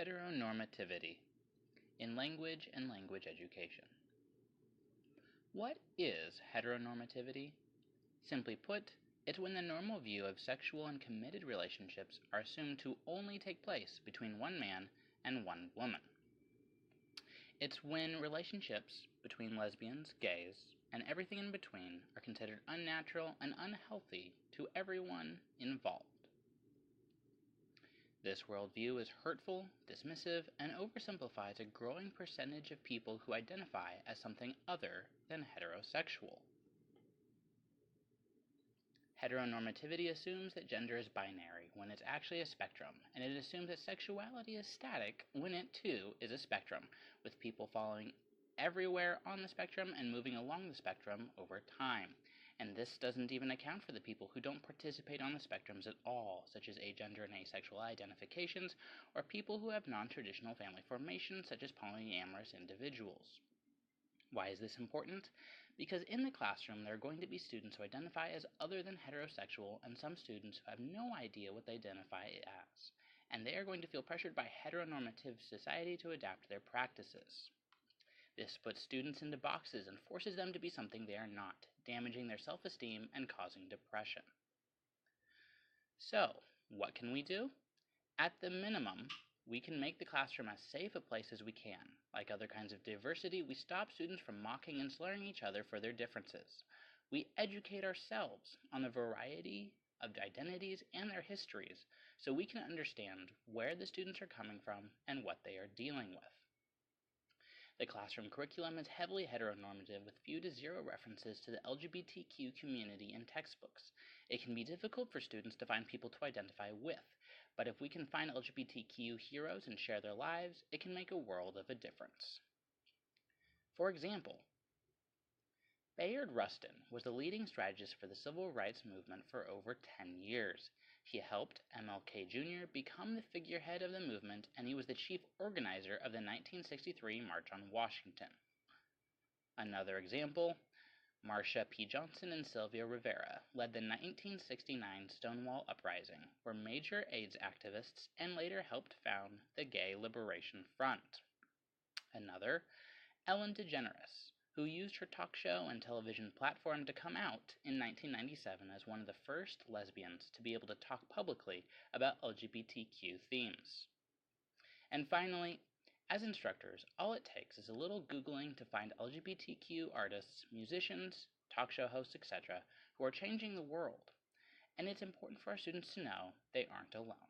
Heteronormativity in language and language education. What is heteronormativity? Simply put, it's when the normal view of sexual and committed relationships are assumed to only take place between one man and one woman. It's when relationships between lesbians, gays, and everything in between are considered unnatural and unhealthy to everyone involved. This worldview is hurtful, dismissive, and oversimplifies a growing percentage of people who identify as something other than heterosexual. Heteronormativity assumes that gender is binary when it's actually a spectrum, and it assumes that sexuality is static when it too is a spectrum, with people falling everywhere on the spectrum and moving along the spectrum over time. And this doesn't even account for the people who don't participate on the spectrums at all, such as agender and asexual identifications, or people who have non-traditional family formations, such as polyamorous individuals. Why is this important? Because in the classroom there are going to be students who identify as other than heterosexual and some students who have no idea what they identify as, and they are going to feel pressured by heteronormative society to adapt their practices. This puts students into boxes and forces them to be something they are not, damaging their self-esteem and causing depression. So, what can we do? At the minimum, we can make the classroom as safe a place as we can. Like other kinds of diversity, we stop students from mocking and slurring each other for their differences. We educate ourselves on the variety of identities and their histories so we can understand where the students are coming from and what they are dealing with. The classroom curriculum is heavily heteronormative with few to zero references to the LGBTQ community in textbooks. It can be difficult for students to find people to identify with, but if we can find LGBTQ heroes and share their lives, it can make a world of a difference. For example, Bayard Rustin was the leading strategist for the civil rights movement for over 10 years. He helped MLK Jr. become the figurehead of the movement, and he was the chief organizer of the 1963 March on Washington. Another example, Marsha P. Johnson and Sylvia Rivera led the 1969 Stonewall Uprising, were major AIDS activists, and later helped found the Gay Liberation Front. Another, Ellen DeGeneres, who used her talk show and television platform to come out in 1997 as one of the first lesbians to be able to talk publicly about LGBTQ themes. And finally, as instructors, all it takes is a little Googling to find LGBTQ artists, musicians, talk show hosts, etc., who are changing the world. And it's important for our students to know they aren't alone.